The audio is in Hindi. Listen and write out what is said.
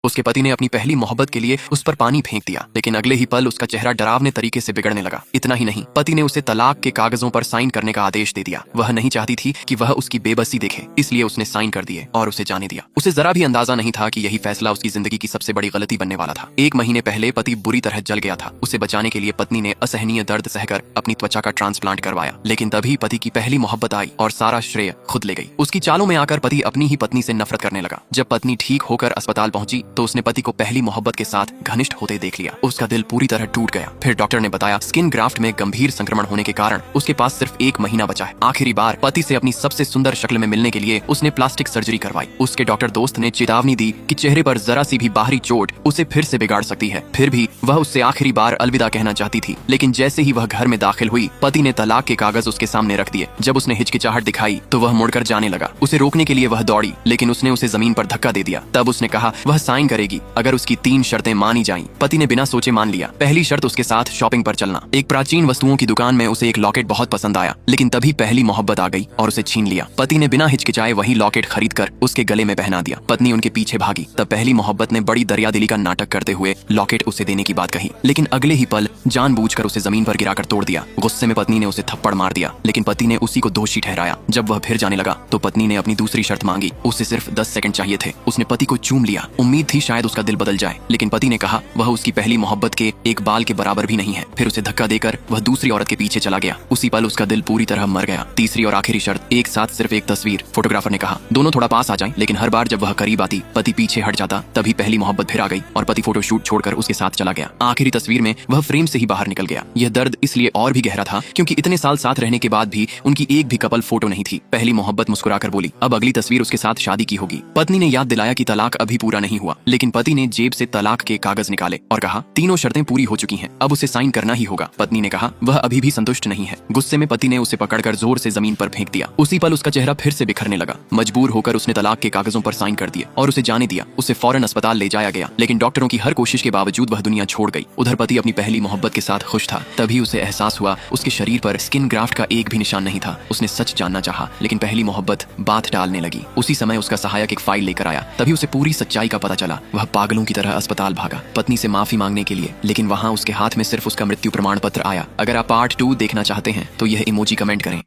उसके पति ने अपनी पहली मोहब्बत के लिए उस पर पानी फेंक दिया, लेकिन अगले ही पल उसका चेहरा डरावने तरीके से बिगड़ने लगा। इतना ही नहीं, पति ने उसे तलाक के कागजों पर साइन करने का आदेश दे दिया। वह नहीं चाहती थी कि वह उसकी बेबसी देखे, इसलिए उसने साइन कर दिए और उसे जाने दिया। उसे जरा भी अंदाजा नहीं था कि यही फैसला उसकी जिंदगी की सबसे बड़ी गलती बनने वाला था। 1 महीने पहले पति बुरी तरह जल गया था। उसे बचाने के लिए पत्नी ने असहनीय दर्द सहकर अपनी त्वचा का ट्रांसप्लांट करवाया, लेकिन तभी पति की पहली मोहब्बत आई और सारा श्रेय खुद ले गई। उसकी चालों में आकर पति अपनी ही पत्नी से नफरत करने लगा। जब पत्नी ठीक होकर अस्पताल पहुंची तो उसने पति को पहली मोहब्बत के साथ घनिष्ठ होते देख लिया। उसका दिल पूरी तरह टूट गया। फिर डॉक्टर ने बताया स्किन ग्राफ्ट में गंभीर संक्रमण होने के कारण उसके पास सिर्फ 1 महीना बचा है। आखिरी बार पति से अपनी सबसे सुंदर शक्ल में मिलने के लिए उसने प्लास्टिक सर्जरी करवाई। उसके डॉक्टर दोस्त ने चेतावनी दी कि चेहरे पर जरा सी भी बाहरी चोट उसे फिर से बिगाड़ सकती है। फिर भी वह उससे आखिरी बार अलविदा कहना चाहती थी, लेकिन जैसे ही वह घर में दाखिल हुई, पति ने तलाक के कागज उसके सामने रख दिए। जब उसने हिचकिचाहट दिखाई तो वह मुड़कर जाने लगा। उसे रोकने के लिए वह दौड़ी, लेकिन उसने उसे जमीन पर धक्का दे दिया। तब उसने कहा वह साइन करेगी अगर उसकी 3 शर्तें मानी जाएं। पति ने बिना सोचे मान लिया। पहली शर्त उसके साथ शॉपिंग पर चलना। एक प्राचीन वस्तुओं की दुकान में उसे एक लॉकेट बहुत पसंद आया, लेकिन तभी पहली मोहब्बत आ गई और उसे छीन लिया। पति ने बिना हिचकिचाए वही लॉकेट खरीद कर उसके गले में पहना दिया। पत्नी उनके पीछे भागी। तब पहली मोहब्बत ने बड़ी दरियादिली का नाटक करते हुए लॉकेट उसे देने की बात कही, लेकिन अगले ही पल जानबूझकर उसे जमीन पर गिराकर तोड़ दिया। गुस्से में पत्नी ने उसे थप्पड़ मार दिया, लेकिन पति ने उसी को दोषी ठहराया। जब वह फिर जाने लगा तो पत्नी ने अपनी दूसरी शर्त मांगी। उसे सिर्फ 10 सेकंड चाहिए थे। उसने पति को चूम लिया। उम्मीद थी शायद उसका दिल बदल जाए, लेकिन पति ने कहा वह उसकी पहली मोहब्बत के एक बाल के बराबर भी नहीं है। फिर उसे धक्का देकर वह दूसरी औरत के पीछे चला गया। उसी पल उसका दिल पूरी तरह मर गया। तीसरी और आखिरी शर्त, एक साथ सिर्फ एक तस्वीर। फोटोग्राफर ने कहा दोनों थोड़ा पास आ जाएं, लेकिन हर बार जब वह करीब आती पति पीछे हट जाता। तभी पहली मोहब्बत फिर आ गई और पति फोटो शूट छोड़कर उसके साथ चला गया। आखिरी तस्वीर में वह फ्रेम से ही बाहर निकल गया। यह दर्द इसलिए और भी गहरा था क्योंकि इतने साल साथ रहने के बाद भी उनकी एक भी कपल फोटो नहीं थी। पहली मोहब्बत मुस्कुराकर बोली अब अगली तस्वीर उसके साथ शादी की होगी। पत्नी ने याद दिलाया कि तलाक अभी पूरा नहीं हुआ, लेकिन पति ने जेब से तलाक के कागज निकाले और कहा तीनों शर्तें पूरी हो चुकी हैं, अब उसे साइन करना ही होगा। पत्नी ने कहा वह अभी भी संतुष्ट नहीं है। गुस्से में पति ने उसे पकड़कर जोर से जमीन पर फेंक दिया। उसी पल उसका चेहरा फिर से बिखरने लगा। मजबूर होकर उसने तलाक के कागजों पर साइन कर दिए और उसे जाने दिया। उसे फौरन अस्पताल ले जाया गया, लेकिन डॉक्टरों की हर कोशिश के बावजूद वह दुनिया छोड़ गई। उधर पति अपनी पहली मोहब्बत के साथ खुश था। तभी उसे एहसास हुआ उसके शरीर पर स्किन ग्राफ्ट का एक भी निशान नहीं था। उसने सच जानना चाहा, लेकिन पहली मोहब्बत बात टालने लगी। उसी समय उसका सहायक एक फाइल लेकर आया। तभी उसे पूरी सच्चाई का पता चला। वह पागलों की तरह अस्पताल भागा पत्नी से माफी मांगने के लिए, लेकिन वहां उसके हाथ में सिर्फ उसका मृत्यु प्रमाण पत्र आया। अगर आप पार्ट 2 देखना चाहते हैं तो यह इमोजी कमेंट करें।